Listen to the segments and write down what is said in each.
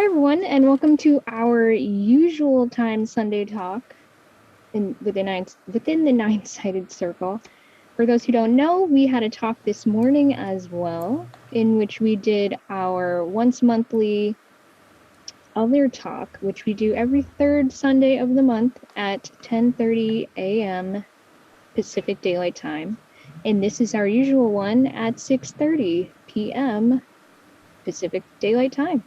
everyone, and welcome to our usual time Sunday talk within the nine-sided circle. For those who don't know, we had a talk this morning as well, in which we did our once monthly other talk, which we do every third Sunday of the month at 10:30 a.m. Pacific Daylight Time. And this is our usual one at 6:30 p.m. Pacific Daylight Time.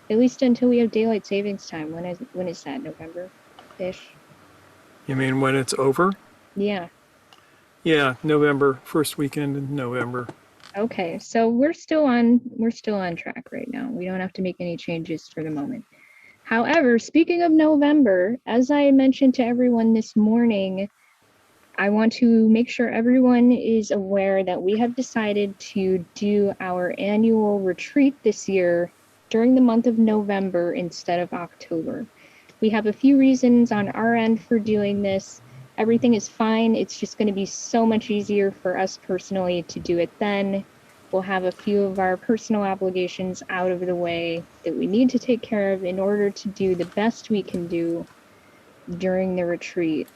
At least until we have daylight savings time. When is that? November-ish? You mean when it's over? Yeah. Yeah, November, first weekend in November. Okay, so we're still on track right now. We don't have to make any changes for the moment. However, speaking of November, as I mentioned to everyone this morning, I want to make sure everyone is aware that we have decided to do our annual retreat this year during the month of November instead of October. We have a few reasons on our end for doing this. Everything is fine. It's just going to be so much easier for us personally to do it then. We'll have a few of our personal obligations out of the way that we need to take care of in order to do the best we can do during the retreat.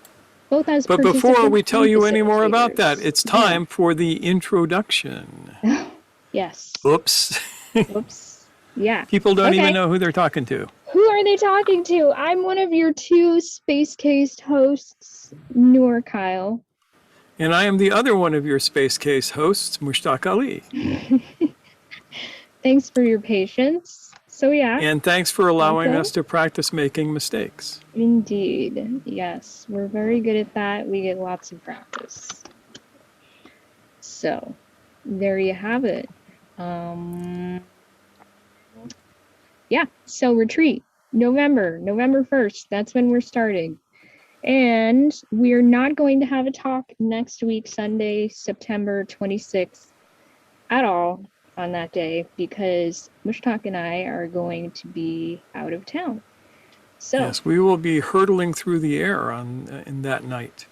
Both as But before we tell you any more about that, facilitators. it's time for the introduction. Yes. Oops. Whoops. Yeah. People don't even know who they're talking to. Who are they talking to? I'm one of your two space-cased hosts, Noor Kyle. And I am the other one of your Space Case hosts, Mushtaq Ali. Thanks for your patience. So yeah. And thanks for allowing us to practice making mistakes. Indeed. Yes, we're very good at that. We get lots of practice. So, there you have it. Yeah, so retreat, November 1st, that's when we're starting. And we're not going to have a talk next week, Sunday, September 26th, at all on that day, because Mushtaq and I are going to be out of town. So yes, we will be hurtling through the air in that night.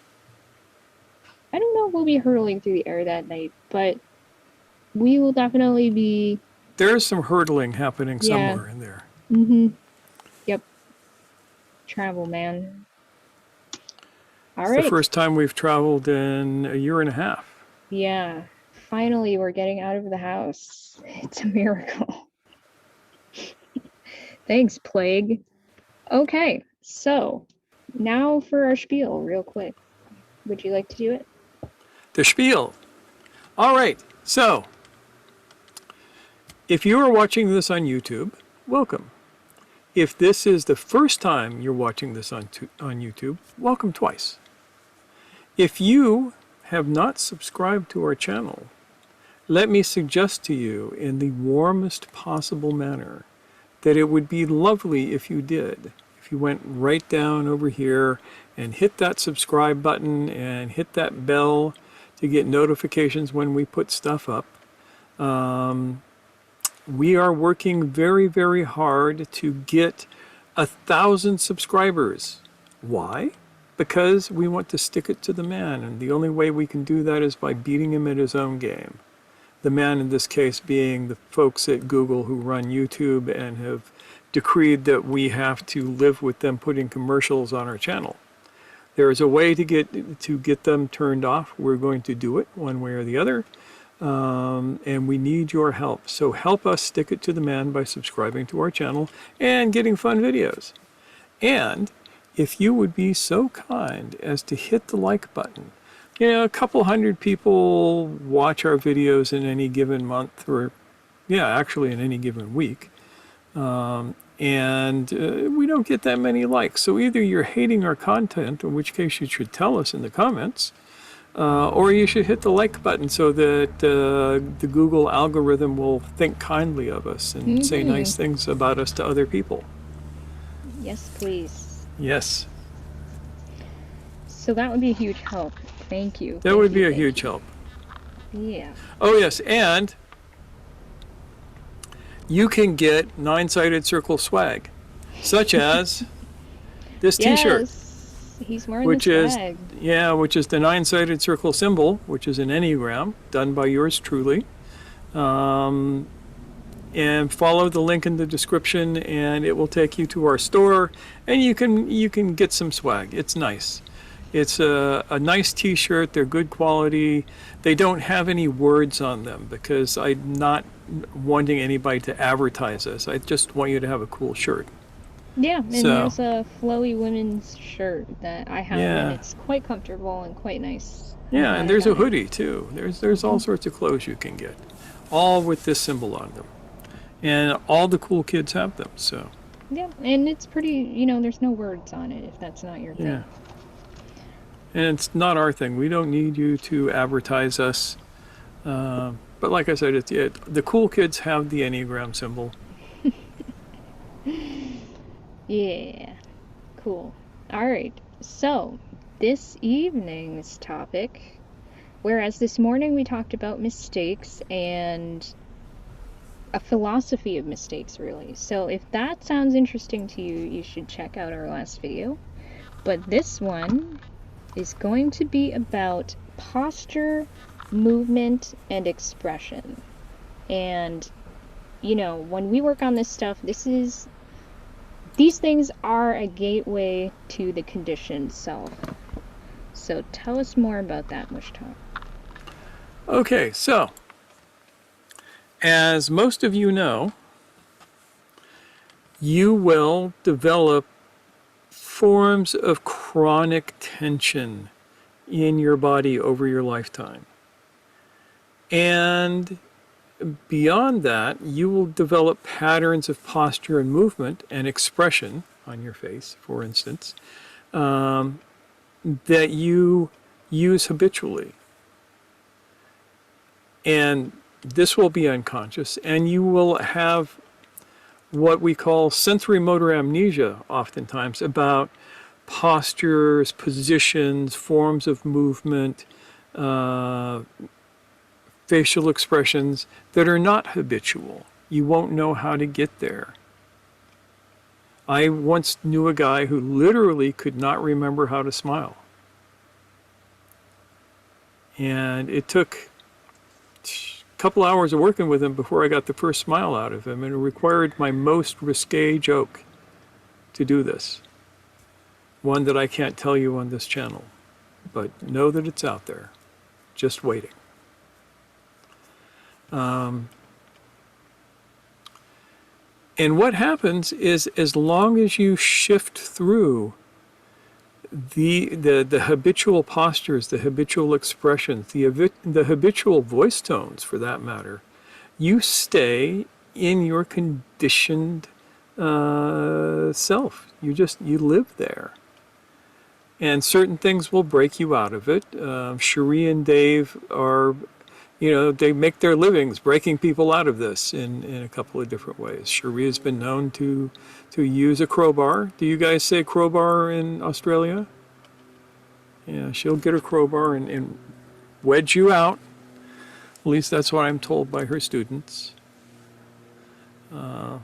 I don't know if we'll be hurtling through the air that night, but we will definitely be. There's some hurtling happening somewhere in there. Mm-hmm. Yep. Travel, man. All right. It's the first time we've traveled in a year and a half. Yeah. Finally, we're getting out of the house. It's a miracle. Thanks, Plague. Okay, so now for our spiel real quick. Would you like to do it? The spiel. All right, so if you are watching this on YouTube, welcome. If this is the first time you're watching this on YouTube, welcome twice. If you have not subscribed to our channel, let me suggest to you in the warmest possible manner that it would be lovely if you did. If you went right down over here and hit that subscribe button and hit that bell to get notifications when we put stuff up. We are working very, very hard to get 1,000 subscribers. Why? Because we want to stick it to the man, and the only way we can do that is by beating him at his own game. The man in this case being the folks at Google who run YouTube and have decreed that we have to live with them putting commercials on our channel. There is a way to get them turned off. We're going to do it one way or the other. And we need your help. So help us stick it to the man by subscribing to our channel and getting fun videos. And if you would be so kind as to hit the like button. You know, a couple hundred people watch our videos in any given month, or actually in any given week. And we don't get that many likes. So either you're hating our content, in which case you should tell us in the comments, or you should hit the like button so that the Google algorithm will think kindly of us and say nice things about us to other people. Yes, please. Yes. So that would be a huge help. Thank you. That would be a huge help. Yeah. Oh, yes, and you can get nine-sided circle swag, such as this T-shirt. He's wearing the swag. Which is the nine-sided circle symbol, which is an enneagram done by yours truly. and follow the link in the description, and it will take you to our store, and you can get some swag. It's nice. It's a nice t-shirt. They're good quality. They don't have any words on them because I'm not wanting anybody to advertise this. I just want you to have a cool shirt. Yeah, and So, there's a flowy women's shirt that I have, and yeah. it's quite comfortable and quite nice. I Yeah, and got it there's a on it. hoodie too. There's all sorts of clothes you can get, all with this symbol on them. And all the cool kids have them. So, Yeah, and it's pretty, there's no words on it if that's not your yeah. thing. And it's not our thing. We don't need you to advertise us. But like I said, the cool kids have the Enneagram symbol. Yeah, cool. All right, so this evening's topic, whereas this morning we talked about mistakes and a philosophy of mistakes, really. So if that sounds interesting to you, you should check out our last video. But this one is going to be about posture, movement, and expression. And, when we work on this stuff, these things are a gateway to the conditioned self. So tell us more about that, Mushtak. Okay, so as most of you know, you will develop forms of chronic tension in your body over your lifetime. And beyond that, you will develop patterns of posture and movement and expression on your face, for instance, that you use habitually. And this will be unconscious, and you will have what we call sensorimotor amnesia oftentimes about postures, positions, forms of movement, facial expressions that are not habitual. You won't know how to get there. I once knew a guy who literally could not remember how to smile. And it took a couple hours of working with him before I got the first smile out of him, and it required my most risque joke to do this. One that I can't tell you on this channel, but know that it's out there, just waiting. And what happens is, as long as you shift through the habitual postures, the habitual expressions, the habitual voice tones, for that matter, you stay in your conditioned self. You live there. And certain things will break you out of it. Cherie and Dave are, they make their livings breaking people out of this in a couple of different ways. Cherie has been known to use a crowbar. Do you guys say crowbar in Australia? Yeah, she'll get a crowbar and wedge you out. At least that's what I'm told by her students. But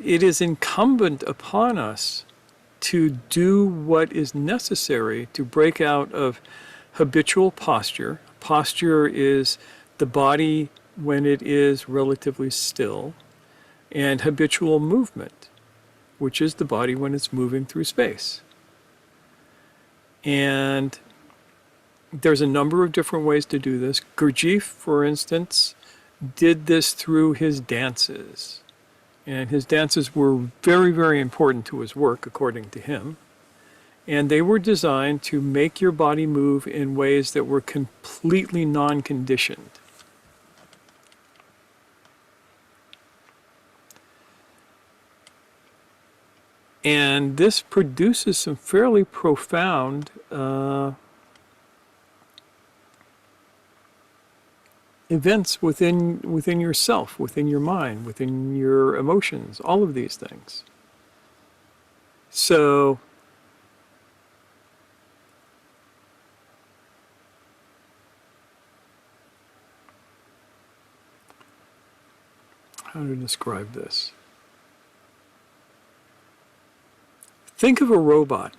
it is incumbent upon us to do what is necessary to break out of habitual posture. Posture is the body when it is relatively still, and habitual movement, which is the body when it's moving through space. And there's a number of different ways to do this. Gurdjieff, for instance, did this through his dances. And his dances were very, very important to his work, according to him. And they were designed to make your body move in ways that were completely non-conditioned. And this produces some fairly profound events within yourself, within your mind, within your emotions, all of these things. So how to describe this? Think of a robot.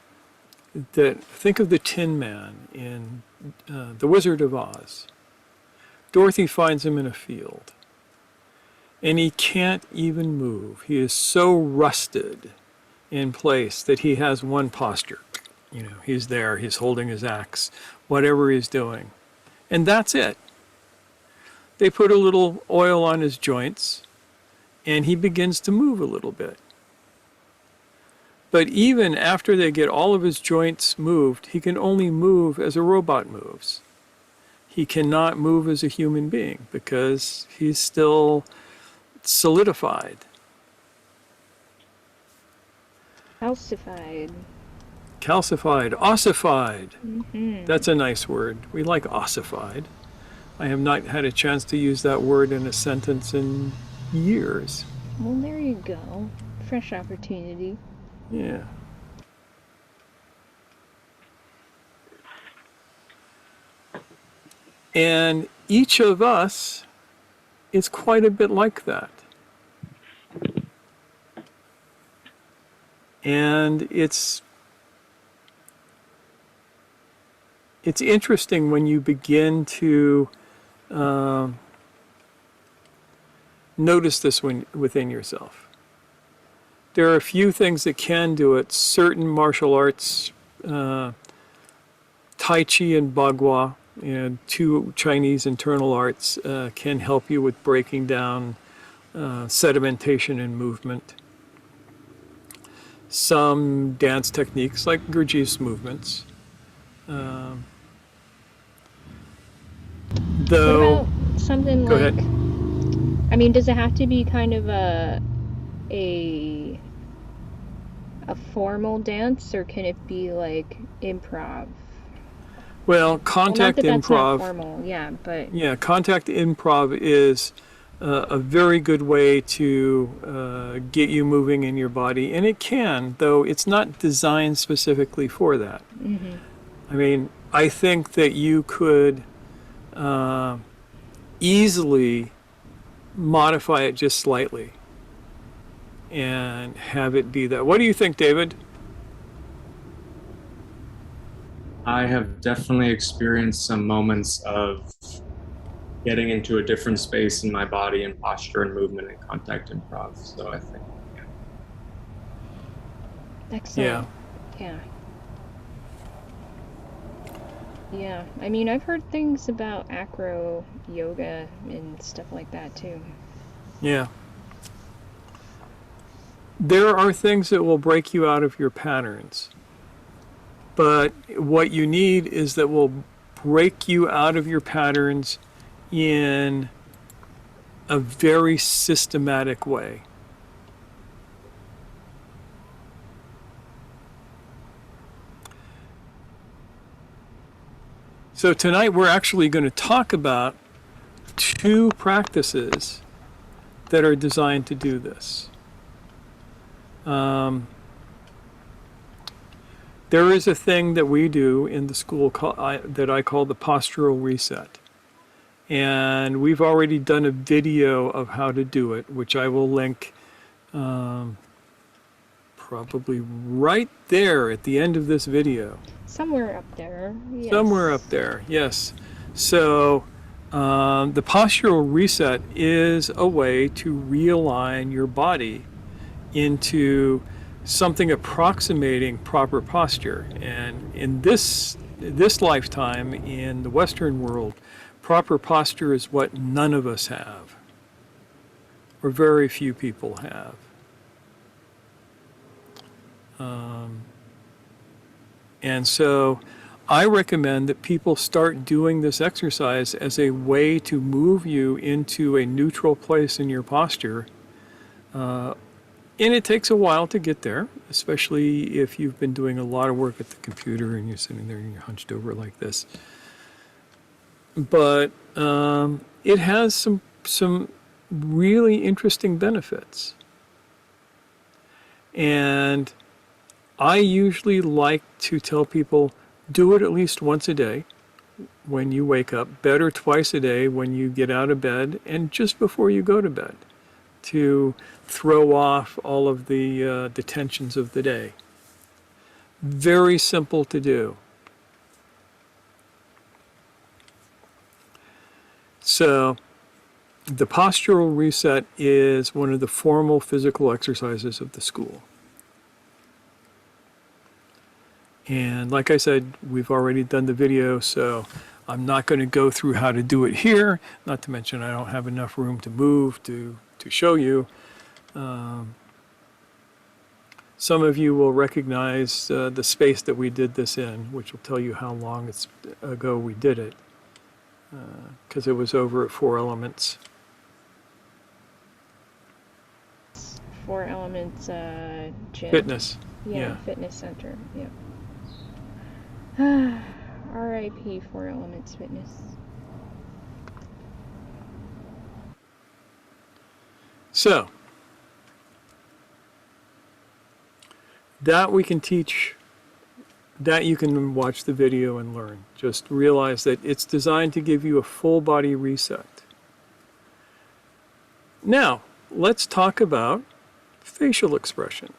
Think of the Tin Man in The Wizard of Oz. Dorothy finds him in a field, and he can't even move. He is so rusted in place that he has one posture. You know, he's there, he's holding his axe, whatever he's doing. And that's it. They put a little oil on his joints, and he begins to move a little bit. But even after they get all of his joints moved, he can only move as a robot moves. He cannot move as a human being because he's still solidified. Calcified. Calcified, ossified. Mm-hmm. That's a nice word. We like ossified. I have not had a chance to use that word in a sentence in years. Well, there you go. Fresh opportunity. Yeah. And each of us is quite a bit like that. And it's interesting when you begin to notice this within yourself. There are a few things that can do it. Certain martial arts, Tai Chi and Bagua, two Chinese internal arts, can help you with breaking down sedimentation and movement. Some dance techniques, like Gurdjieff's movements. Though, What about something go like, ahead. I mean, does it have to be kind of a formal dance, or can it be like improv? Well, Well, not contact that that's not improv, formal, yeah, but yeah, contact improv is a very good way to get you moving in your body. And it can, though it's not designed specifically for that. mm-hmm. I mean, I think that you could easily modify it just slightly and have it be that. What do you think, David? I have definitely experienced some moments of getting into a different space in my body and posture and movement and contact improv. So I think, Excellent. Yeah. Yeah. I mean, I've heard things about acro yoga and stuff like that too. Yeah. There are things that will break you out of your patterns. But what you need is that will break you out of your patterns in a very systematic way. So tonight we're actually going to talk about two practices that are designed to do this. There is a thing that we do in the school that I call the postural reset. And we've already done a video of how to do it, which I will link probably right there at the end of this video. Somewhere up there. Yes. Somewhere up there, yes. So the postural reset is a way to realign your body into something approximating proper posture. And in this lifetime, in the Western world, proper posture is what none of us have, or very few people have. And so I recommend that people start doing this exercise as a way to move you into a neutral place in your posture. And it takes a while to get there, especially if you've been doing a lot of work at the computer and you're sitting there and you're hunched over like this. But it has some really interesting benefits. And I usually like to tell people, do it at least once a day when you wake up, better twice a day when you get out of bed, and just before you go to bed, to throw off all of the tensions of the day. Very simple to do. So the postural reset is one of the formal physical exercises of the school. And like I said, we've already done the video, so I'm not going to go through how to do it here, not to mention I don't have enough room to move to show you. Some of you will recognize the space that we did this in, which will tell you how long ago we did it, because it was over at 4 Elements. 4 Elements gym. Fitness. Yeah, fitness center. Yep. R.I.P. 4 Elements Fitness. So, that we can teach, that you can watch the video and learn. Just realize that it's designed to give you a full body reset. Now, let's talk about facial expression.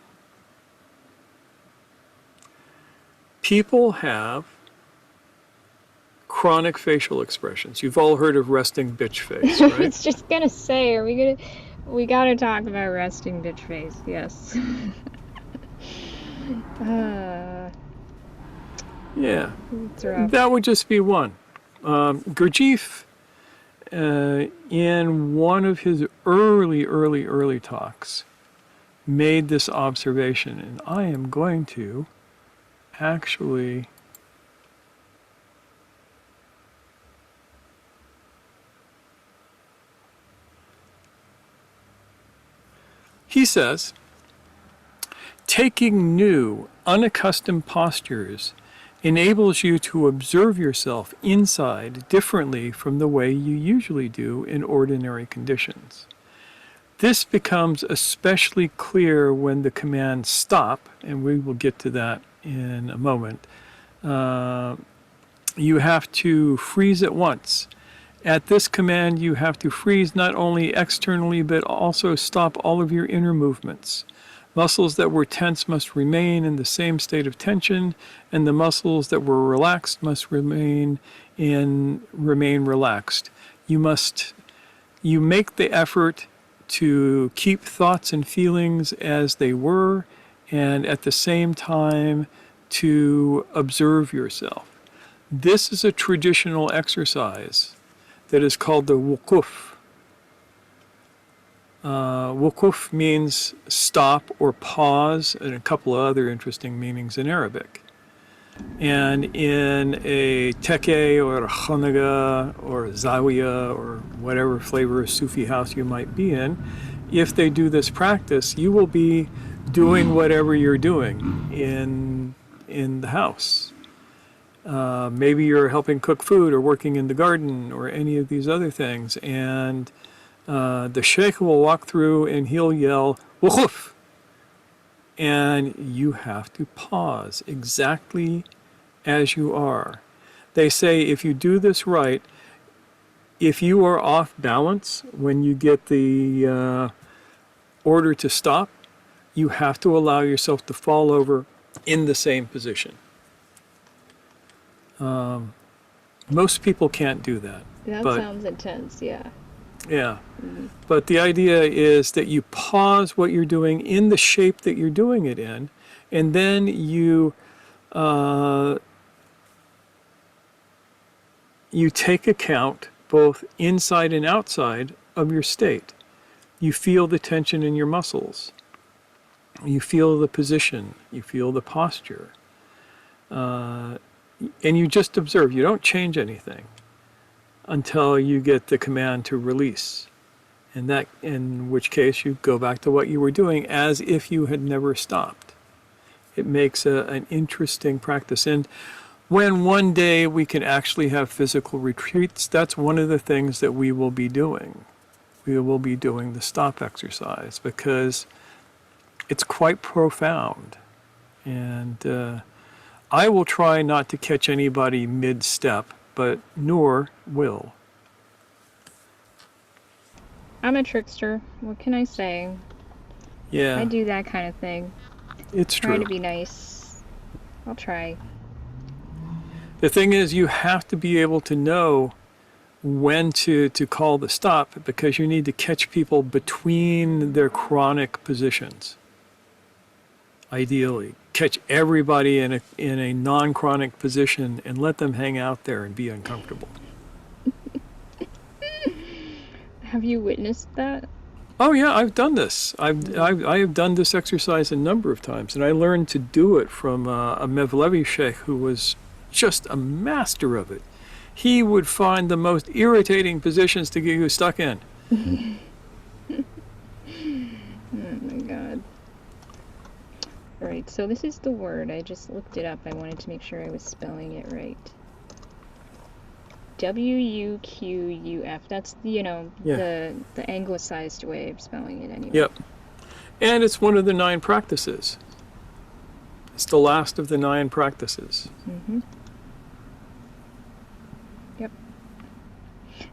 People have chronic facial expressions. You've all heard of resting bitch face, right? I was just gonna say, we gotta talk about resting bitch face, yes. Yeah, It's rough. that would just be one. Gurdjieff, in one of his early talks, made this observation, and I am going to actually he says, taking new, unaccustomed postures enables you to observe yourself inside differently from the way you usually do in ordinary conditions. This becomes especially clear when the command stop, and we will get to that in a moment. You have to freeze at once. At this command, you have to freeze not only externally, but also stop all of your inner movements. Muscles that were tense must remain in the same state of tension, and the muscles that were relaxed must remain relaxed. You make the effort to keep thoughts and feelings as they were, and at the same time to observe yourself. This is a traditional exercise that is called the wukuf. Wukuf means stop or pause, and a couple of other interesting meanings in Arabic. And in a teke or a khanaga or a zawiya or whatever flavor of Sufi house you might be in, if they do this practice, you will be doing whatever you're doing in the house. Maybe you're helping cook food or working in the garden or any of these other things, and the sheikh will walk through and he'll yell, "Wukhuf!" And you have to pause exactly as you are. They say if you do this right, if you are off balance when you get the order to stop, you have to allow yourself to fall over in the same position. Most people can't do that. That sounds intense, yeah. Yeah. But the idea is that you pause what you're doing in the shape that you're doing it in, and then you take account both inside and outside of your state. You feel the tension in your muscles. You feel the position. You feel the posture. And you just observe. You don't change anything until you get the command to release. In which case you go back to what you were doing as if you had never stopped. It makes an interesting practice. And when one day we can actually have physical retreats, that's one of the things that we will be doing. We will be doing the stop exercise because it's quite profound. And I will try not to catch anybody mid-step, but Noor will. I'm a trickster. What can I say? Yeah. I do that kind of thing. It's true. Try to be nice. I'll try. The thing is, you have to be able to know when to call the stop, because you need to catch people between their chronic positions. Ideally, catch everybody in a non-chronic position and let them hang out there and be uncomfortable. Have you witnessed that? Oh yeah, I've done this. I have done this exercise a number of times, and I learned to do it from a Mevlevi sheikh who was just a master of it. He would find the most irritating positions to get you stuck in. Oh my god. Alright, so this is the word. I just looked it up. I wanted to make sure I was spelling it right. Wuquuf. That's, you know, Yeah. the anglicized way of spelling it anyway. Yep. And it's one of the 9 practices. It's the last of the 9 practices. Mm-hmm. Yep.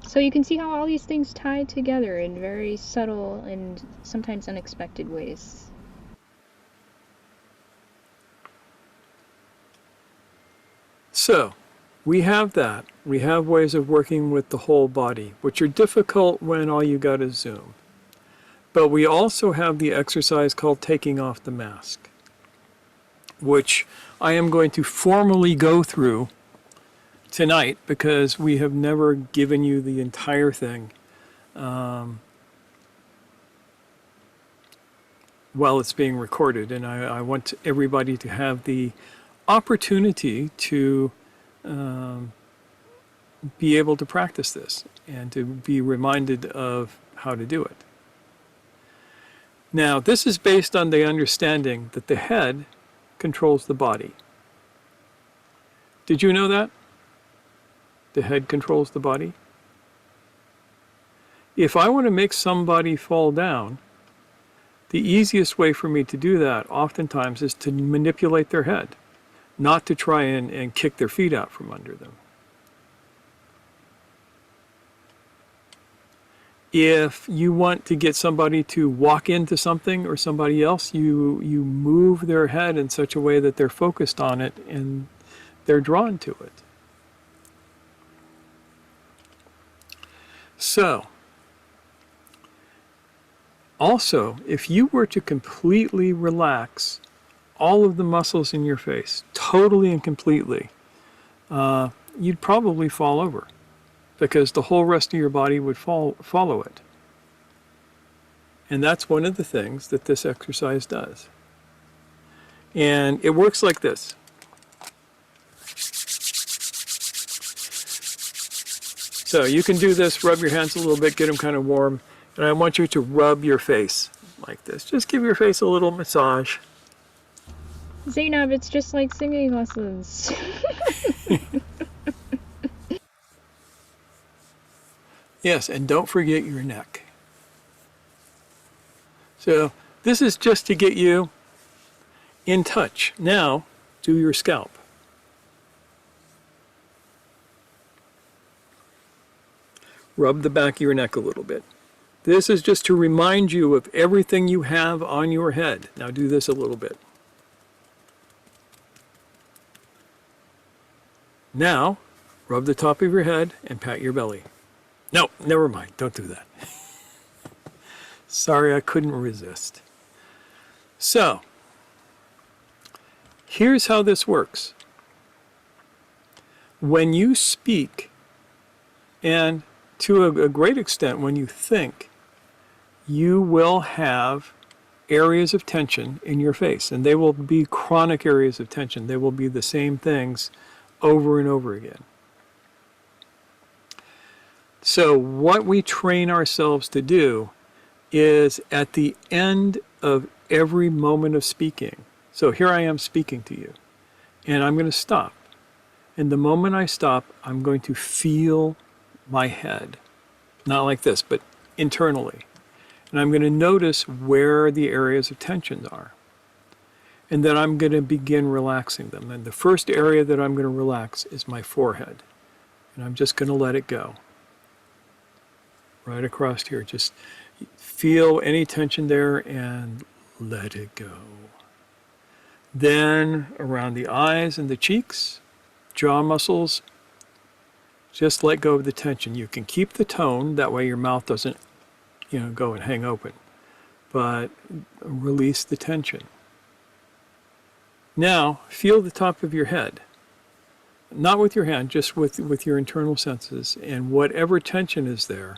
So you can see how all these things tie together in very subtle and sometimes unexpected ways. So, we have that. We have ways of working with the whole body, which are difficult when all you got is Zoom. But we also have the exercise called taking off the mask, which I am going to formally go through tonight because we have never given you the entire thing while it's being recorded. And I want everybody to have the opportunity to be able to practice this and to be reminded of how to do it. Now, this is based on the understanding that the head controls the body. Did you know that? The head controls the body? If I want to make somebody fall down, the easiest way for me to do that oftentimes is to manipulate their head, not to try and kick their feet out from under them. If you want to get somebody to walk into something or somebody else, you move their head in such a way that they're focused on it and they're drawn to it. So, also, if you were to completely relax all of the muscles in your face, totally and completely, you'd probably fall over because the whole rest of your body would follow it. And that's one of the things that this exercise does. And it works like this. So you can do this, rub your hands a little bit, get them kind of warm, and I want you to rub your face like this. Just give your face a little massage. Zainab, it's just like singing lessons. Yes, and don't forget your neck. So this is just to get you in touch. Now, do your scalp. Rub the back of your neck a little bit. This is just to remind you of everything you have on your head. Now do this a little bit. Now, rub the top of your head and pat your belly. No, never mind. Don't do that. Sorry, I couldn't resist. So, here's how this works. When you speak, and to a great extent when you think, you will have areas of tension in your face, and they will be chronic areas of tension. They will be the same things over and over again. So what we train ourselves to do is at the end of every moment of speaking. So here I am speaking to you, and I'm going to stop. And the moment I stop, I'm going to feel my head. Not like this, but internally. And I'm going to notice where the areas of tension are. And then I'm going to begin relaxing them. And the first area that I'm going to relax is my forehead. And I'm just going to let it go. Right across here. Just feel any tension there and let it go. Then around the eyes and the cheeks, jaw muscles, Just let go of the tension. You can keep the tone, that way your mouth doesn't, go and hang open. But release the tension. Now, feel the top of your head. Not with your hand, just with your internal senses. And whatever tension is there,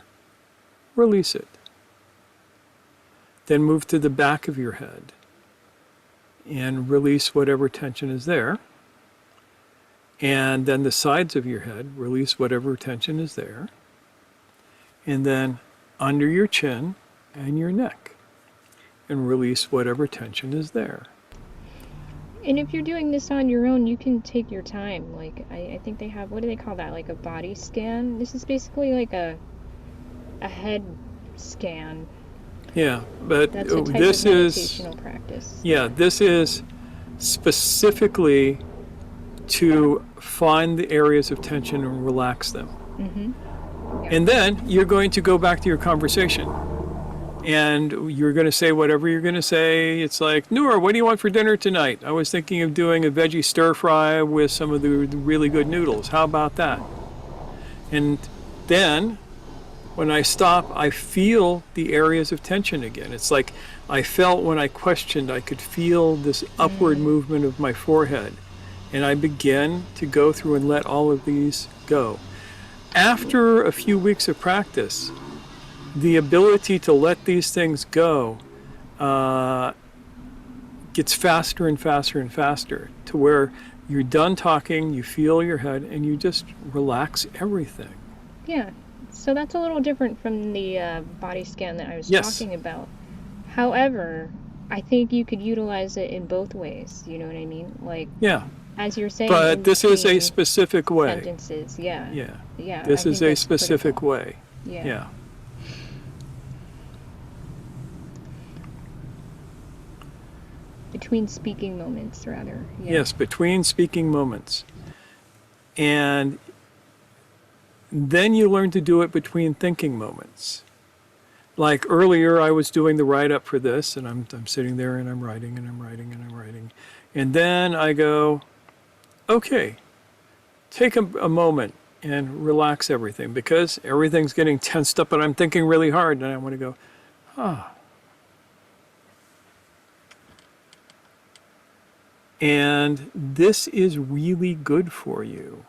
release it. Then move to the back of your head and release whatever tension is there. And then the sides of your head, release whatever tension is there. And then under your chin and your neck, and release whatever tension is there. And if you're doing this on your own, you can take your time. Like, I think they have, what do they call that? Like a body scan? This is basically like a head scan. Yeah, but That's a type this of is meditational practice. Yeah, this is specifically to find the areas of tension and relax them. Mm-hmm. Yeah. And then you're going to go back to your conversation. And you're going to say whatever you're going to say. It's like, Noor, what do you want for dinner tonight? I was thinking of doing a veggie stir fry with some of the really good noodles. How about that? And then when I stop, I feel the areas of tension again. It's like I felt when I questioned, I could feel this upward movement of my forehead. And I begin to go through and let all of these go. After a few weeks of practice, the ability to let these things go gets faster and faster and faster, to where you're done talking, you feel your head, and you just relax everything. Yeah. So that's a little different from the body scan that I was talking about. However, I think you could utilize it in both ways. You know what I mean? Like, yeah. As you're saying, but this is a specific way. Sentences, yeah. Yeah. Yeah. This is a specific critical. Way. Yeah. Yeah. Between speaking moments, rather. Yeah. Yes, between speaking moments. And then you learn to do it between thinking moments. Like earlier, I was doing the write-up for this, and I'm sitting there and I'm writing and I'm writing and I'm writing. And then I go, okay, take a moment and relax everything, because everything's getting tensed up and I'm thinking really hard, and I want to go, And this is really good for you.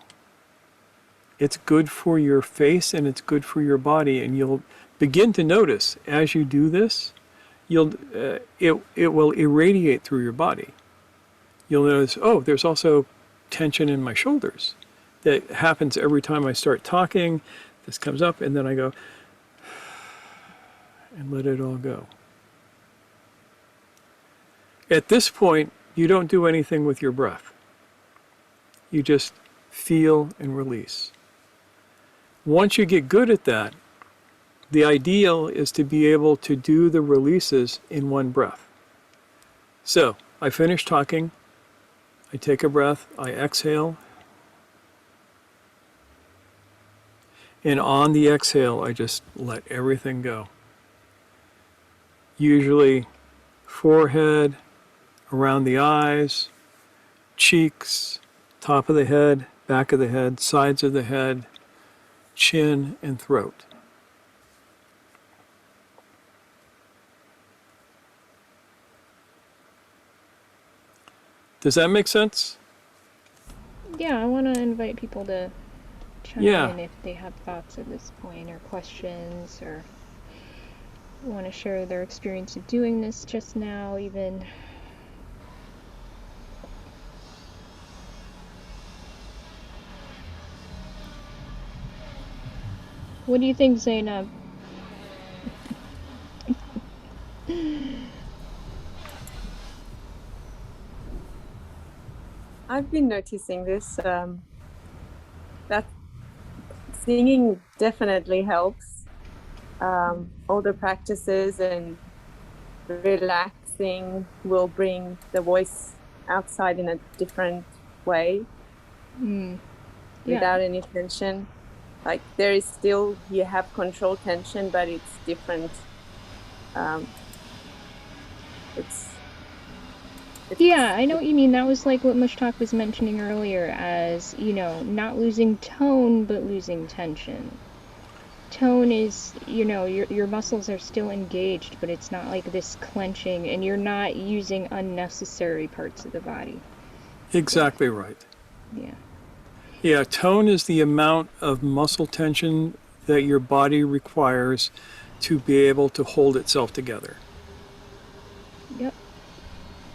It's good for your face and it's good for your body, and you'll begin to notice as you do this, it will irradiate through your body. You'll notice, oh, there's also tension in my shoulders. That happens every time I start talking. This comes up, and then I go, and let it all go. At this point, you don't do anything with your breath. You just feel and release. Once you get good at that, the ideal is to be able to do the releases in one breath. So, I finish talking, I take a breath, I exhale, and on the exhale, I just let everything go. Usually forehead, around the eyes, cheeks, top of the head, back of the head, sides of the head, chin, and throat. Does that make sense? Yeah, I want to invite people to chime in if they have thoughts at this point, or questions, or want to share their experience of doing this just now, even. What do you think, Zainab? I've been noticing this, that singing definitely helps. All the practices and relaxing will bring the voice outside in a different way, without any tension. Like there is still, you have control tension, but it's different. It's Yeah, I know what you mean. That was like what Mushtak was mentioning earlier as, you know, not losing tone, but losing tension. Tone is, you know, your muscles are still engaged, but it's not like this clenching, and you're not using unnecessary parts of the body. Exactly right. Yeah. Yeah, tone is the amount of muscle tension that your body requires to be able to hold itself together. Yep.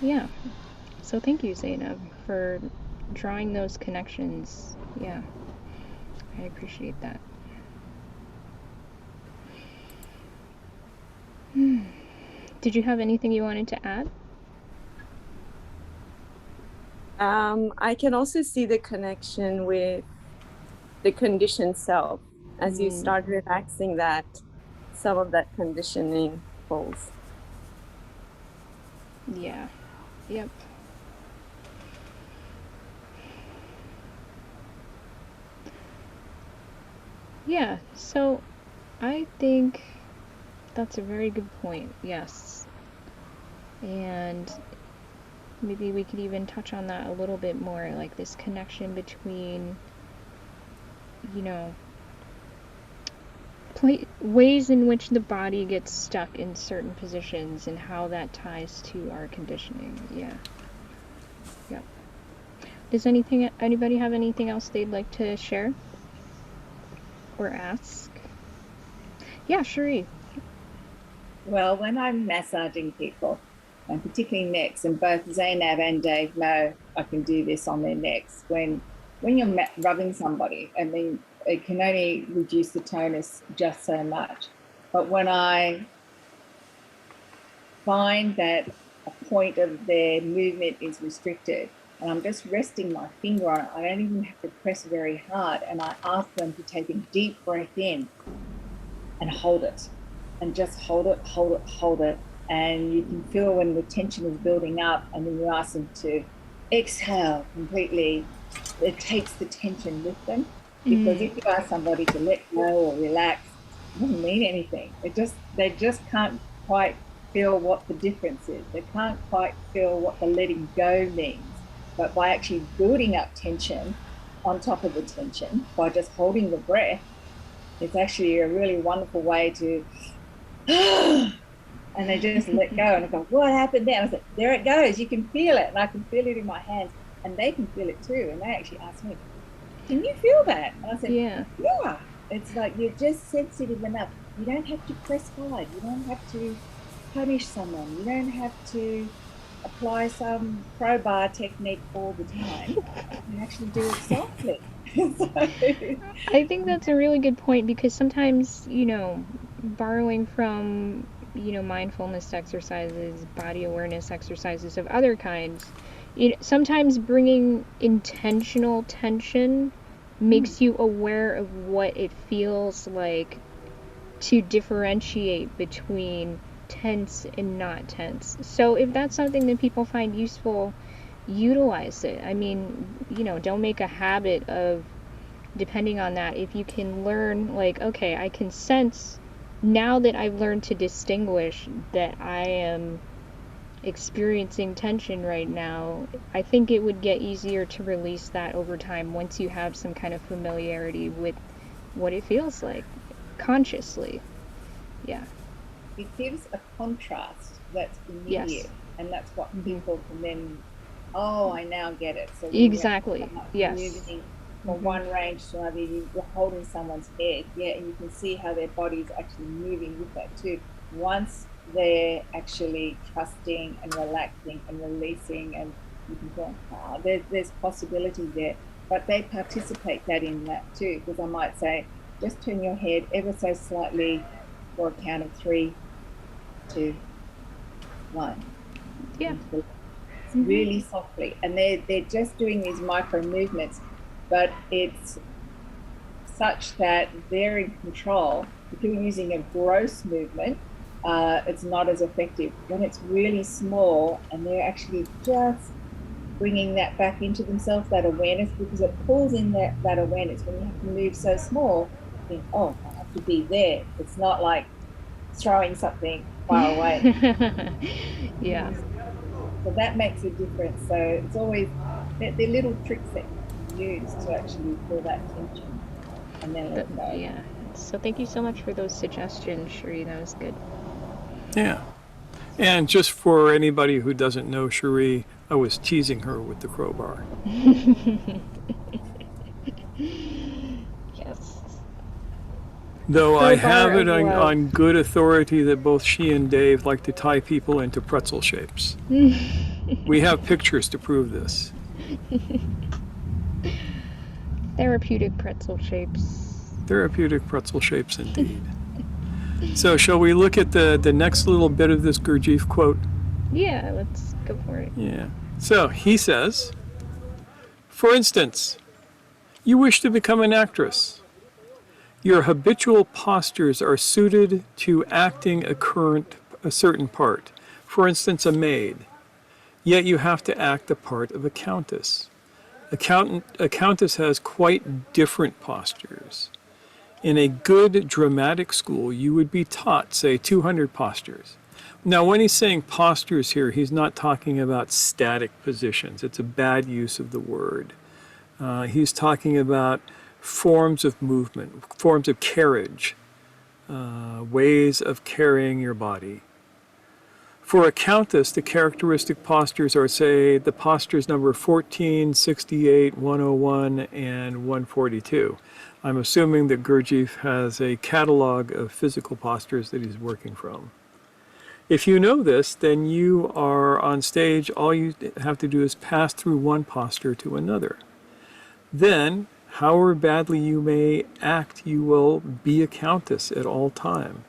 Yeah. So thank you, Zainab, for drawing those connections. Yeah. I appreciate that. Did you have anything you wanted to add? I can also see the connection with the conditioned self. As you start relaxing that, some of that conditioning falls. Yeah. Yep. Yeah, so I think that's a very good point. Yes. And maybe we could even touch on that a little bit more, like this connection between, you know, ways in which the body gets stuck in certain positions and how that ties to our conditioning. Yeah. Yep. Does anybody have anything else they'd like to share or ask? Yeah, Cherie. Well, when I'm massaging people, and particularly necks, and both Zainab and Dave know I can do this on their necks. When you're rubbing somebody, I mean, it can only reduce the tonus just so much. But when I find that a point of their movement is restricted, and I'm just resting my finger on it, I don't even have to press very hard, and I ask them to take a deep breath in and hold it. And just hold it, hold it, hold it. And you can feel when the tension is building up, and then you ask them to exhale completely. It takes the tension with them. Because if you ask somebody to let go or relax, it doesn't mean anything. They just can't quite feel what the difference is. They can't quite feel what the letting go means. But by actually building up tension on top of the tension, by just holding the breath, it's actually a really wonderful way to and they just let go, and I go, what happened there? I said, there it goes, you can feel it. And I can feel it in my hands, and they can feel it too. And they actually asked me, can you feel that? And I said, yeah. It's like, you're just sensitive enough. You don't have to press hard. You don't have to punish someone. You don't have to apply some crowbar technique all the time. You can actually do it softly. I think that's a really good point, because sometimes, you know, borrowing from, you know, mindfulness exercises, body awareness exercises of other kinds, sometimes bringing intentional tension makes you aware of what it feels like to differentiate between tense and not tense. So if that's something that people find useful, utilize it. I mean, you know, don't make a habit of depending on that. If you can learn, like, okay, I can sense now that I've learned to distinguish that I am experiencing tension right now, I think it would get easier to release that over time once you have some kind of familiarity with what it feels like consciously. Yeah. It gives a contrast that's immediate, yes. And that's what people can then, oh, I now get it. So exactly, yes. Moving from one range to another, you're holding someone's head, yeah, and you can see how their body's actually moving with that too. Once they're actually trusting and relaxing and releasing, and you can go, wow, there's possibility there. But they participate in that too, because I might say, just turn your head ever so slightly for a count of 3, 2, 1. Yeah. Really softly. And they're just doing these micro movements, but it's such that they're in control. If you're using a gross movement, it's not as effective. When it's really small and they're actually just bringing that back into themselves, that awareness, because it pulls in that awareness. When you have to move so small, you think, oh, I have to be there. It's not like throwing something far away. Yeah. So that makes a difference. So it's always, they're little tricks that you use to actually feel that tension and then let go. Yeah. So thank you so much for those suggestions, Cherie. That was good. Yeah. And just for anybody who doesn't know Cherie, I was teasing her with the crowbar. Yes. Though I Crowbar have it of love. on good authority that both she and Dave like to tie people into pretzel shapes. We have pictures to prove this. Therapeutic pretzel shapes. Therapeutic pretzel shapes indeed. So shall we look at the next little bit of this Gurdjieff quote? Yeah, let's go for it. Yeah. So he says, for instance, you wish to become an actress. Your habitual postures are suited to acting a certain part, for instance, a maid. Yet you have to act the part of a countess. A countess has quite different postures. In a good dramatic school, you would be taught, say, 200 postures. Now, when he's saying postures here, he's not talking about static positions. It's a bad use of the word. He's talking about forms of movement, forms of carriage, ways of carrying your body. For a countess, the characteristic postures are, say, the postures number 14, 68, 101, and 142. I'm assuming that Gurdjieff has a catalog of physical postures that he's working from. If you know this, then you are on stage, all you have to do is pass through one posture to another. Then, however badly you may act, you will be a countess at all time.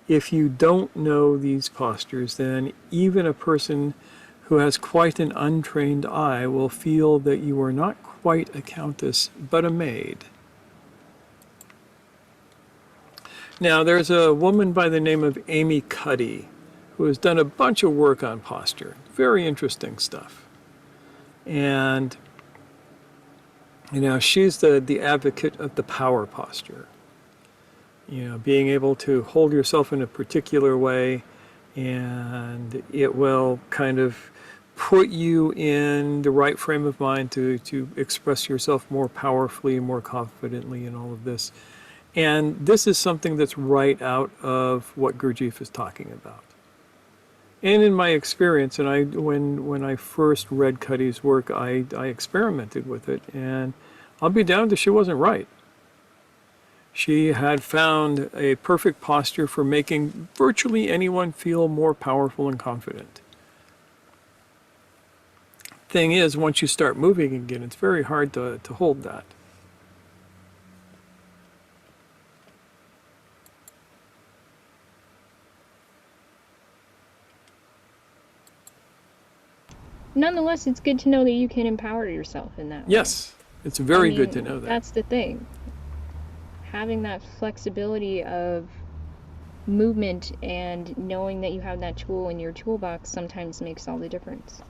If you don't know these postures, then even a person who has quite an untrained eye will feel that you are not quite a countess, but a maid. Now, there's a woman by the name of Amy Cuddy who has done a bunch of work on posture. Very interesting stuff. And, she's the advocate of the power posture. Being able to hold yourself in a particular way, and it will kind of put you in the right frame of mind to express yourself more powerfully, more confidently in all of this. And this is something that's right out of what Gurdjieff is talking about. And in my experience, and when I first read Cuddy's work, I experimented with it, and I'll be damned if she wasn't right. She had found a perfect posture for making virtually anyone feel more powerful and confident. Thing is, once you start moving again, it's very hard to hold that. Nonetheless, it's good to know that you can empower yourself in that way. Yes, it's very good to know that. That's the thing. Having that flexibility of movement and knowing that you have that tool in your toolbox sometimes makes all the difference.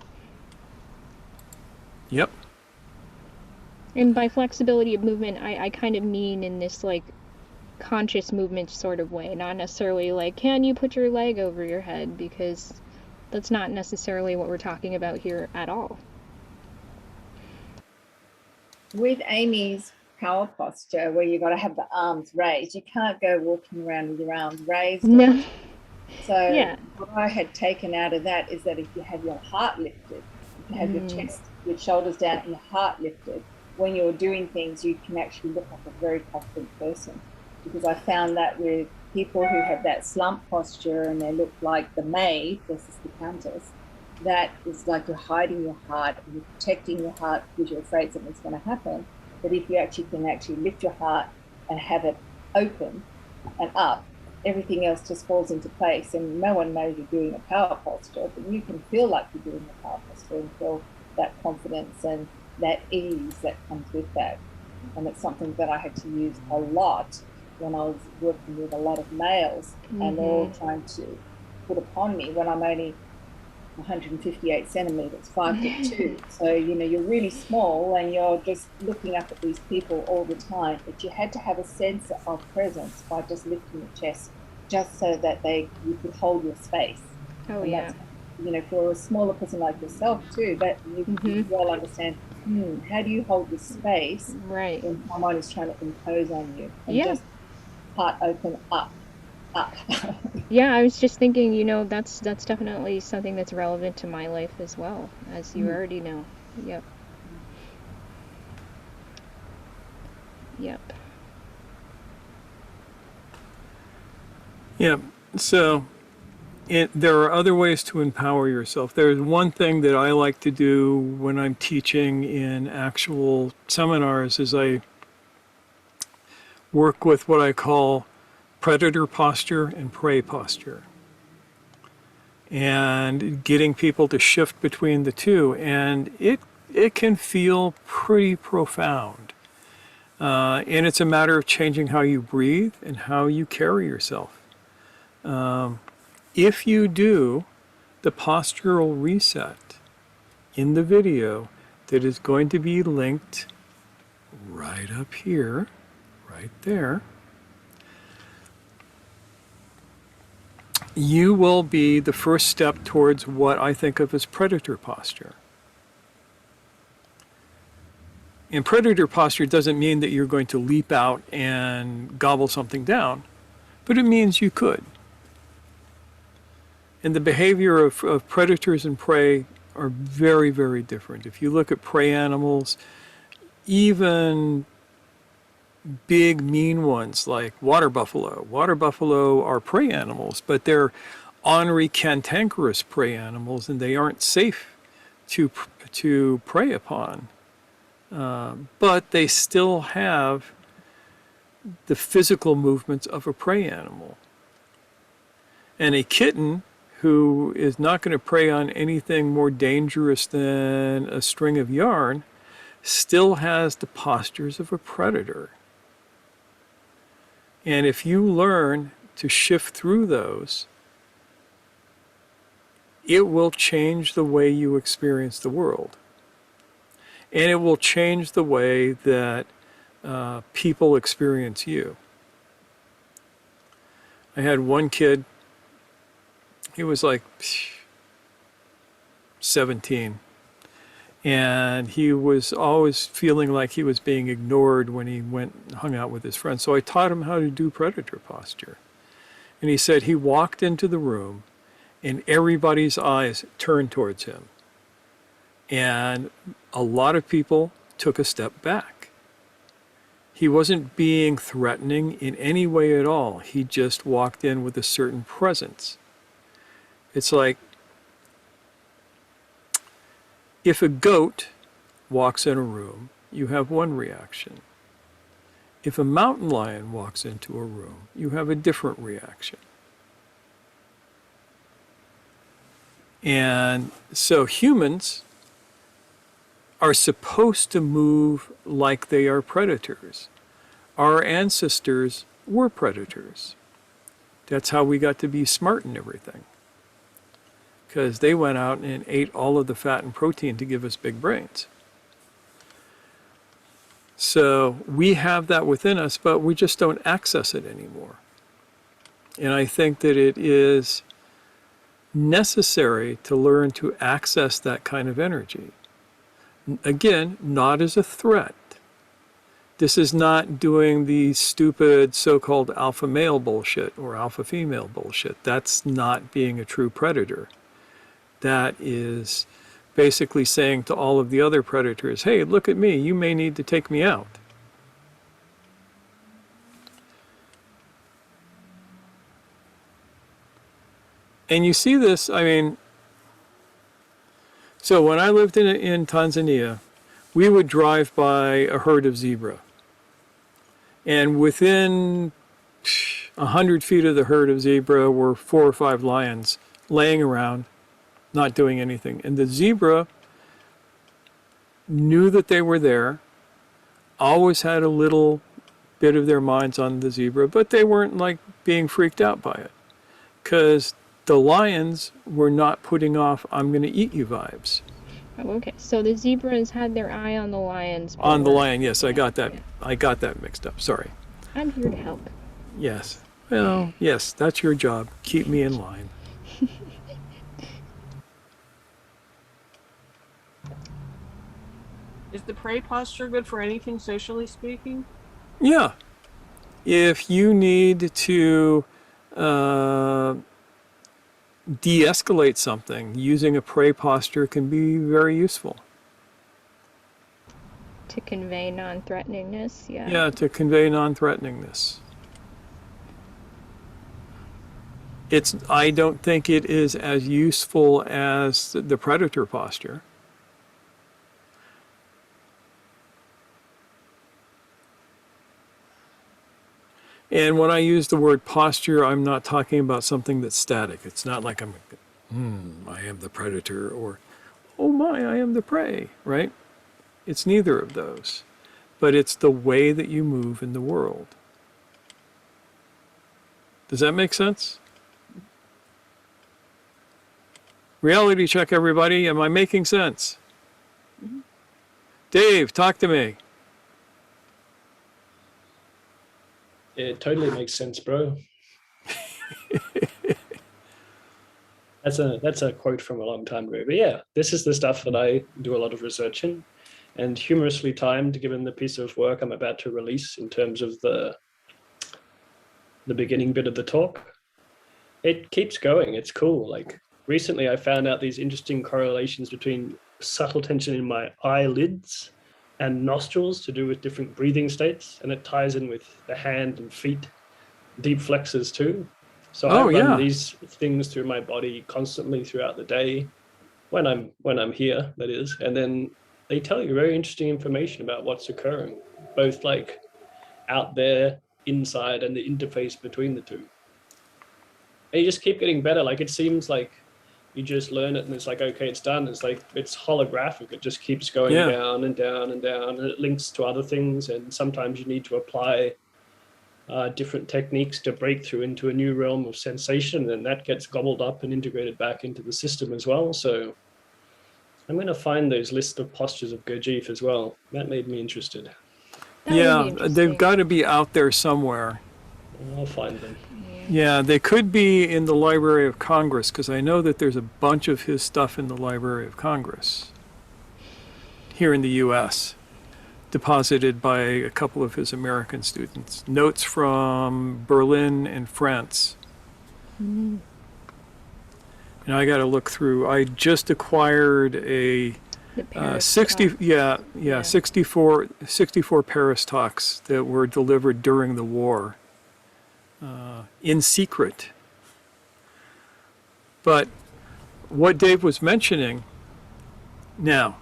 Yep. And by flexibility of movement, I kind of mean in this like conscious movement sort of way, not necessarily like, can you put your leg over your head, because that's not necessarily what we're talking about here at all. With Amy's power posture, where you've got to have the arms raised, you can't go walking around with your arms raised. No. So Yeah. what I had taken out of that is that if you have your heart lifted, if you have your chest, your shoulders down and your heart lifted, when you're doing things, you can actually look like a very confident person. Because I found that with people who have that slump posture and they look like the maid versus the countess, that is like you're hiding your heart and you're protecting your heart because you're afraid something's going to happen. But if you actually can lift your heart and have it open and up, everything else just falls into place. And no one knows you're doing a power posture, but you can feel like you're doing a power posture and feel that confidence and that ease that comes with that. And it's something that I had to use a lot when I was working with a lot of males, and they're all trying to put upon me when I'm only 158 centimeters, 5'2". So, you're really small and you're just looking up at these people all the time. But you had to have a sense of presence by just lifting your chest, just so that you could hold your space. Oh, and yeah. for a smaller person like yourself too, that you well understand, how do you hold this space Right. when someone is trying to impose on you? And Yeah. just heart open up. Yeah, I was just thinking, that's definitely something that's relevant to my life as well, as you already know. Yep. Yep. Yeah. So there are other ways to empower yourself. There's one thing that I like to do when I'm teaching in actual seminars is I work with what I call predator posture and prey posture, and getting people to shift between the two. And it can feel pretty profound. And it's a matter of changing how you breathe and how you carry yourself. If you do the postural reset in the video that is going to be linked right up here, right there, you will be the first step towards what I think of as predator posture. And predator posture doesn't mean that you're going to leap out and gobble something down, but it means you could. And the behavior of predators and prey are very, very different. If you look at prey animals, even big mean ones like water buffalo are prey animals, but they're ornery, cantankerous prey animals, and they aren't safe to prey upon. But they still have the physical movements of a prey animal. And a kitten who is not going to prey on anything more dangerous than a string of yarn still has the postures of a predator. And if you learn to shift through those, it will change the way you experience the world. And it will change the way that people experience you. I had one kid, he was like 17, and he was always feeling like he was being ignored when he went and hung out with his friends. So I taught him how to do predator posture. And he said he walked into the room and everybody's eyes turned towards him. And a lot of people took a step back. He wasn't being threatening in any way at all. He just walked in with a certain presence. It's like if a goat walks in a room, you have one reaction. If a mountain lion walks into a room, you have a different reaction. And so humans are supposed to move like they are predators. Our ancestors were predators. That's how we got to be smart and everything. Because they went out and ate all of the fat and protein to give us big brains. So we have that within us, but we just don't access it anymore. And I think that it is necessary to learn to access that kind of energy. Again, not as a threat. This is not doing the stupid so-called alpha male bullshit or alpha female bullshit. That's not being a true predator. That is basically saying to all of the other predators, hey, look at me, you may need to take me out. And you see this, I mean, so when I lived in Tanzania, we would drive by a herd of zebra. And within 100 feet of the herd of zebra were 4 or 5 lions laying around, not doing anything. And the zebra knew that they were there, always had a little bit of their minds on the zebra, but they weren't like being freaked out by it. Because the lions were not putting off, I'm going to eat you vibes. Oh, okay, so the zebras had their eye on the lions. On the lion, yes, I got that. I got that mixed up. Sorry. I'm here to help. Yes. Well, yes, that's your job. Keep me in line. Is the pray posture good for anything socially speaking? Yeah. If you need to de-escalate something, using a pray posture can be very useful. To convey non-threateningness, yeah. Yeah, to convey non-threateningness. I don't think it is as useful as the predator posture. And when I use the word posture, I'm not talking about something that's static. It's not like I am the predator, or, oh my, I am the prey, right? It's neither of those. But it's the way that you move in the world. Does that make sense? Reality check, everybody. Am I making sense? Mm-hmm. Dave, talk to me. It totally makes sense, bro. That's a quote from a long time ago. But yeah, this is the stuff that I do a lot of research in, and humorously timed, given the piece of work I'm about to release in terms of the beginning bit of the talk. It keeps going. It's cool. Like recently, I found out these interesting correlations between subtle tension in my eyelids and nostrils to do with different breathing states, and it ties in with the hand and feet deep flexors too. So I run these things through my body constantly throughout the day when I'm here, that is, and then they tell you very interesting information about what's occurring, both like out there, inside, and the interface between the two. And you just keep getting better. Like it seems like you just learn it and it's like, okay, it's done. It's like, it's holographic. It just keeps going down and down and down, and it links to other things. And sometimes you need to apply different techniques to break through into a new realm of sensation, and that gets gobbled up and integrated back into the system as well. So I'm going to find those lists of postures of Gurdjieff as well. That made me interested. They've got to be out there somewhere. I'll find them. Yeah, they could be in the Library of Congress, because I know that there's a bunch of his stuff in the Library of Congress here in the U.S., deposited by a couple of his American students. Notes from Berlin and France. Mm. And I got to look through. I just acquired a 64 Paris talks that were delivered during the war in secret. But what Dave was mentioning, now,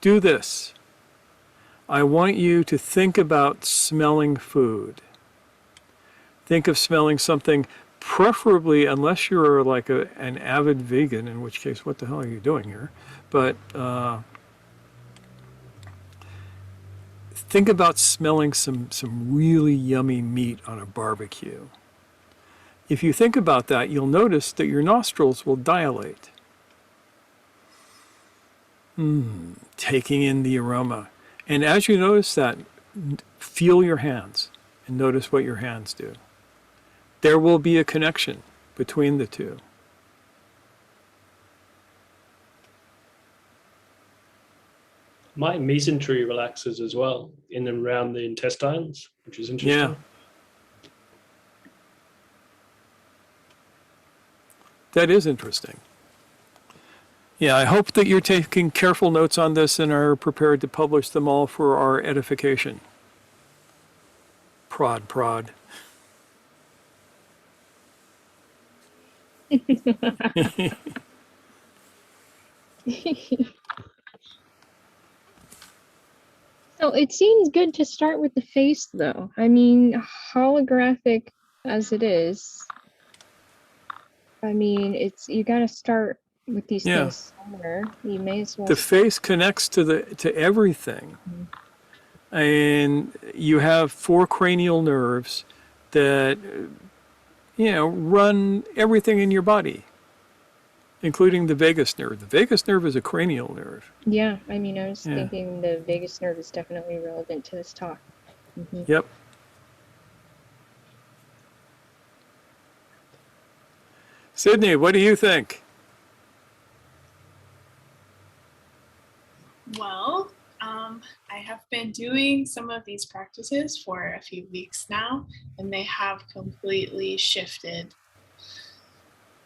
do this. I want you to think about smelling food. Think of smelling something, preferably, unless you're like an avid vegan, in which case, what the hell are you doing here? But think about smelling some really yummy meat on a barbecue. If you think about that, you'll notice that your nostrils will dilate. Taking in the aroma. And as you notice that, feel your hands and notice what your hands do. There will be a connection between the two. My mesentery relaxes as well in and around the intestines, which is interesting. Yeah. That is interesting. Yeah, I hope that you're taking careful notes on this and are prepared to publish them all for our edification. Prod, prod. So it seems good to start with the face, though. I mean, holographic as it is, I mean, you got to start with these things somewhere. You may as well. The face connects to everything. Mm-hmm. And you have 4 cranial nerves that, run everything in your body, including the vagus nerve. The vagus nerve is a cranial nerve. Yeah, I mean, I was thinking the vagus nerve is definitely relevant to this talk. Mm-hmm. Yep. Sydney, what do you think? Well, doing some of these practices for a few weeks now, and they have completely shifted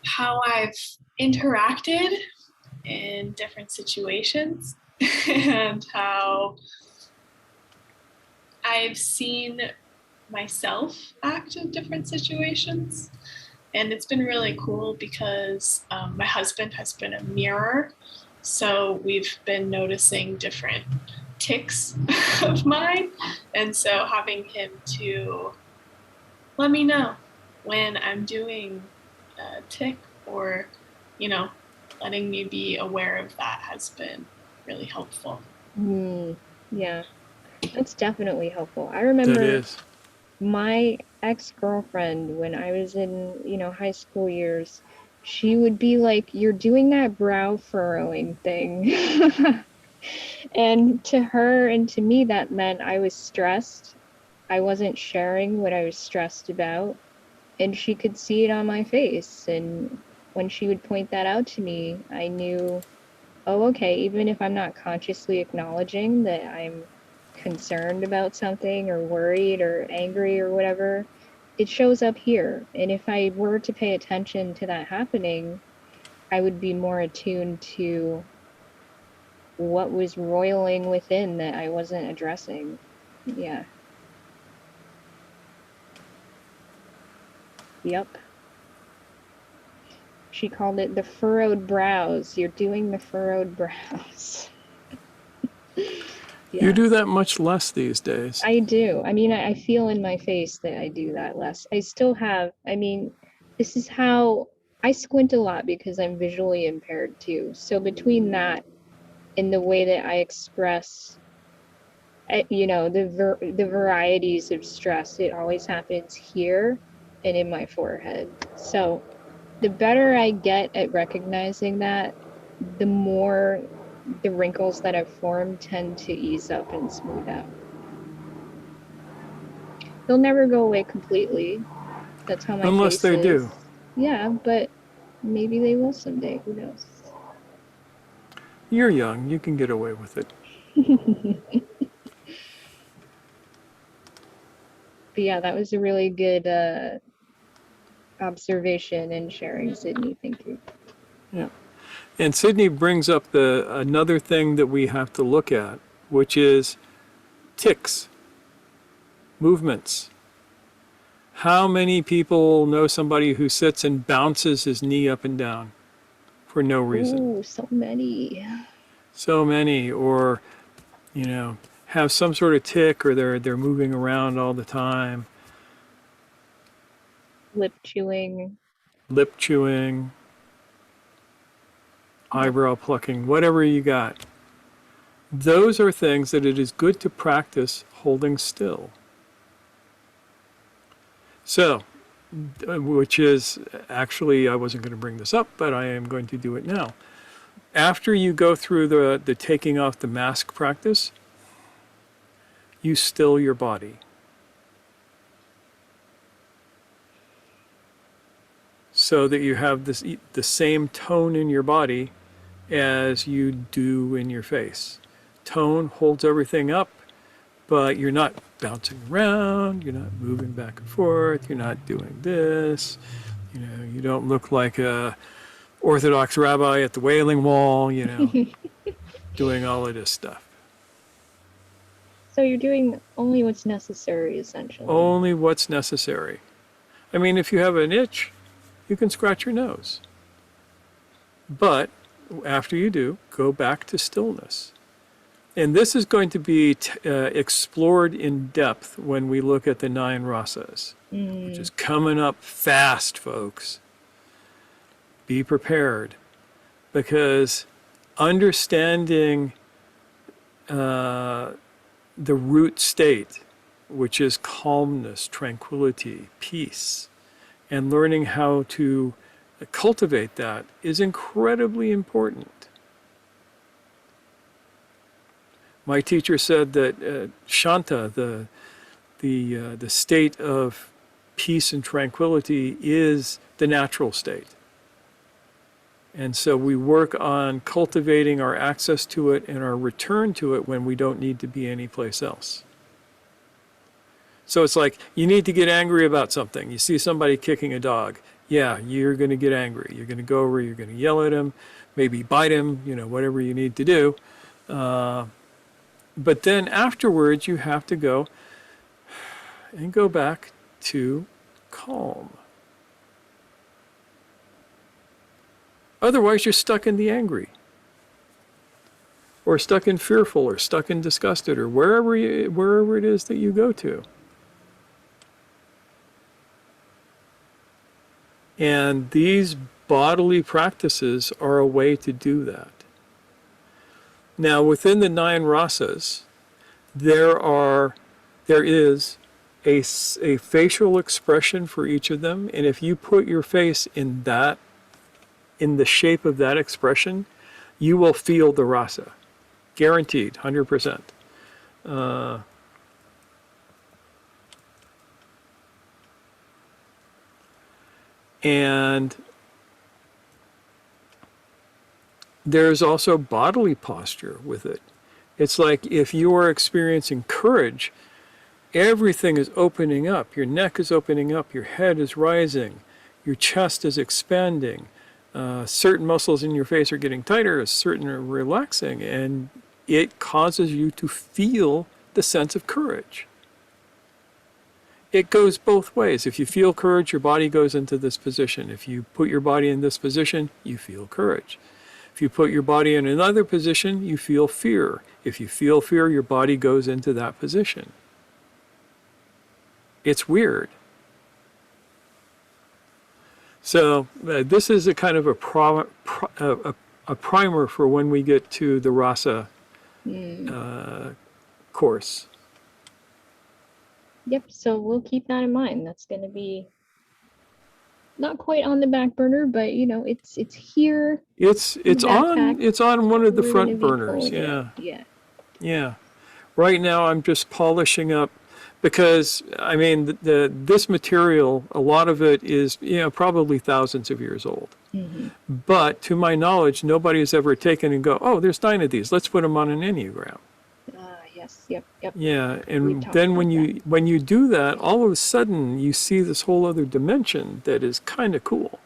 how I've interacted in different situations and how I've seen myself act in different situations. And it's been really cool because my husband has been a mirror. So we've been noticing different tics of mine. And so having him to let me know when I'm doing a tic, or, letting me be aware of that has been really helpful. Yeah, that's definitely helpful. I That remember is. my ex-girlfriend, when I was in, high school years, she would be like, "You're doing that brow furrowing thing." And to her and to me, that meant I was stressed. I wasn't sharing what I was stressed about, and she could see it on my face. And when she would point that out to me, I knew, oh, okay, even if I'm not consciously acknowledging that I'm concerned about something or worried or angry or whatever, it shows up here. And if I were to pay attention to that happening, I would be more attuned to what was roiling within that I wasn't addressing. Yeah. Yep. She called it the furrowed brows. You're doing the furrowed brows. Yeah. You do that much less these days. I do. I mean, I feel in my face that I do that less. I still have, this is how I squint a lot because I'm visually impaired too. So between that and the way that I express, the varieties of stress, it always happens here and in my forehead. So the better I get at recognizing that, the more the wrinkles that have formed tend to ease up and smooth out. They'll never go away completely. That's how my Unless face they is. do. Yeah, but maybe they will someday. Who knows? You're young. You can get away with it. But yeah, that was a really good observation and sharing, Sydney. Thank you. Yeah. And Sydney brings up another thing that we have to look at, which is tics, movements. How many people know somebody who sits and bounces his knee up and down for no reason? Ooh, so many. So many, or have some sort of tic, or they're moving around all the time. Lip chewing. Lip chewing, eyebrow plucking, whatever you got. Those are things that it is good to practice holding still. So, which is actually, I wasn't going to bring this up, but I am going to do it now. After you go through the taking off the mask practice, you still your body. So that you have the same tone in your body as you do in your face. Tone holds everything up, but you're not bouncing around, you're not moving back and forth, you're not doing this, you don't look like a Orthodox rabbi at the Wailing Wall, doing all of this stuff. So you're doing only what's necessary, essentially. Only what's necessary. I mean, if you have an itch, you can scratch your nose. But after you do, go back to stillness. And this is going to be explored in depth when we look at the 9 rasas, which is coming up fast, folks. Be prepared, because understanding the root state, which is calmness, tranquility, peace, and learning how to cultivate that is incredibly important. My teacher said that Shanta, the state of peace and tranquility, is the natural state. And so we work on cultivating our access to it and our return to it when we don't need to be anyplace else. So it's like you need to get angry about something. You see somebody kicking a dog. Yeah, you're going to get angry. You're going to go over, you're going to yell at him, maybe bite him, you know, whatever you need to do. But then afterwards, you have to go and go back to calm. Otherwise, you're stuck in the angry, or stuck in fearful, or stuck in disgusted, or wherever it is that you go to. And these bodily practices are a way to do that. Now, within the 9 rasas, there is a facial expression for each of them, and if you put your face in the shape of that expression, you will feel the rasa. Guaranteed, 100%. And there's also bodily posture with it. It's like if you are experiencing courage, everything is opening up. Your neck is opening up, your head is rising, your chest is expanding. Certain muscles in your face are getting tighter, certain are relaxing, and it causes you to feel the sense of courage. It goes both ways. If you feel courage, your body goes into this position. If you put your body in this position, you feel courage. If you put your body in another position, you feel fear. If you feel fear, your body goes into that position. It's weird. So this is a kind of a primer for when we get to the rasa course. Yep, so we'll keep that in mind. That's going to be not quite on the back burner, but you know, it's here. It's on one of the front burners. Yeah. Yeah. Right now I'm just polishing up, because I mean this material, a lot of it is, you know, probably thousands of years old. Mm-hmm. But to my knowledge, nobody has ever taken and go, oh, there's 9 of these. Let's put them on an Enneagram. Yes. Yep. Yeah, and then when you do that, all of a sudden you see this whole other dimension that is kind of cool.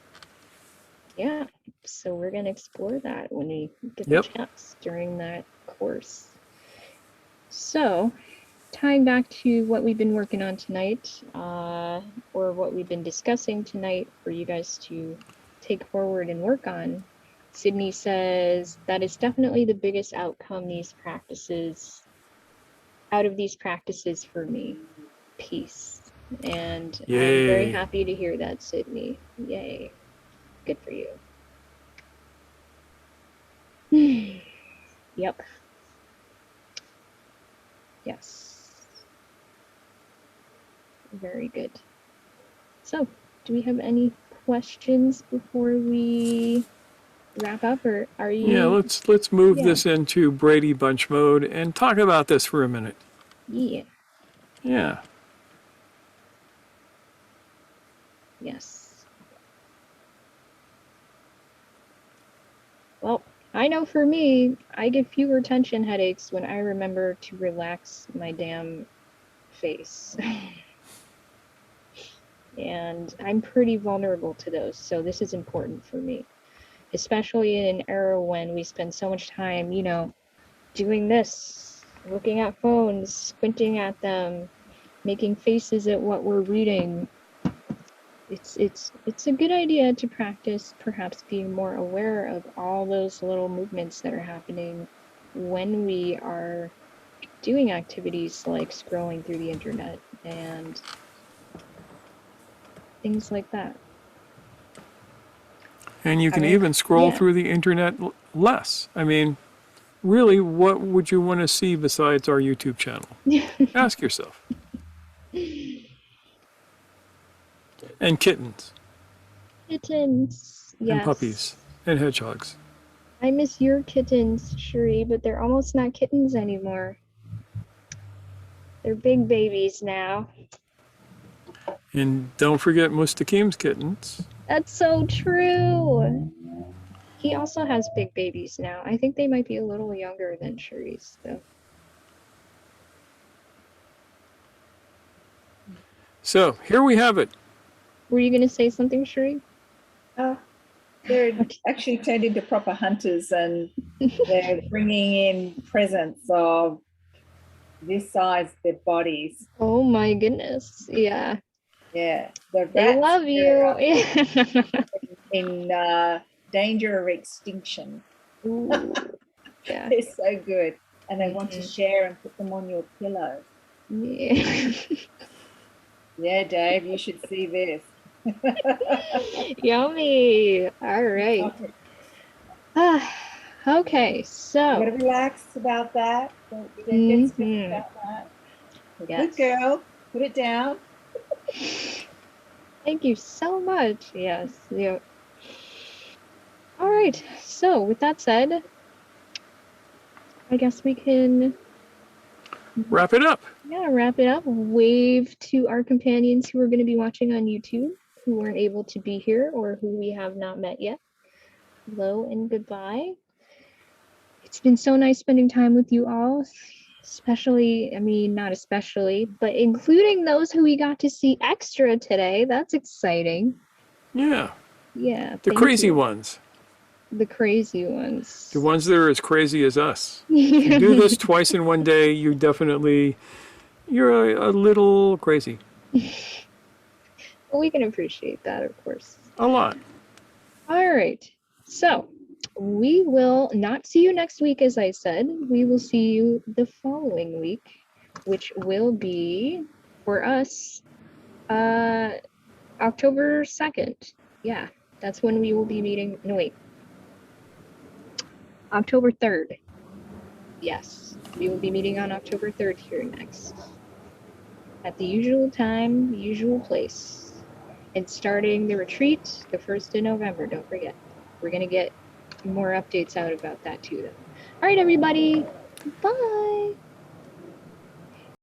Yeah, so we're going to explore that when we get the chance during that course. So, tying back to what we've been working on tonight, or what we've been discussing tonight for you guys to take forward and work on, Sydney says that is definitely the biggest outcome out of these practices for me, peace. And Yay. I'm very happy to hear that, Sydney. Yay. Good for you. Yep. Yes. Very good. So, do we have any questions before we wrap up, or are you? Yeah, let's move this into Brady Bunch mode and talk about this for a minute. Yeah. Yeah. Yes. Well, I know for me, I get fewer tension headaches when I remember to relax my damn face. And I'm pretty vulnerable to those, so this is important for me. Especially in an era when we spend so much time, you know, doing this, looking at phones, squinting at them, making faces at what we're reading. It's a good idea to practice perhaps being more aware of all those little movements that are happening when we are doing activities like scrolling through the internet and things like that. And you can even scroll through the internet less. I mean, really, what would you want to see besides our YouTube channel? Ask yourself. And kittens. Kittens, yes. And puppies. And hedgehogs. I miss your kittens, Cherie, but they're almost not kittens anymore. They're big babies now. And don't forget Mustaqim's kittens. That's so true. He also has big babies now. I think they might be a little younger than Cherise, though. So here we have it. Were you going to say something, Cherie? They're actually turned into proper hunters, and they're bringing in presents of this size, their bodies. Oh my goodness. Yeah. Yeah, the They rats love you. are Yeah. in danger of extinction. Ooh. Yeah. They're so good, and they want to share and put them on your pillow. Yeah. Yeah, Dave, you should see this. Yummy. All right. Okay, You so. gotta relax about that. Don't get stressed about that. Yes. Good girl. Put it down. Thank you so much. Yes. Yeah. All right. So with that said, I guess we can Wrap it up. Yeah, wrap it up. Wave to our companions who are going to be watching on YouTube, who weren't able to be here or who we have not met yet. Hello and goodbye. It's been so nice spending time with you all, especially, I mean, not especially, but including those who we got to see extra today. That's exciting. Yeah. Yeah. The crazy ones. The crazy ones. The ones that are as crazy as us. If you do this twice in one day, you're a little crazy. Well, we can appreciate that, of course. A lot. All right. So we will not see you next week, as I said. We will see you the following week, which will be, for us, October 2nd. Yeah, that's when we will be meeting. No, wait. October 3rd. Yes, we will be meeting on October 3rd here next. At the usual time, the usual place. And starting the retreat the 1st of November, don't forget. We're going to get more updates out about that too, though. All right, everybody. Bye.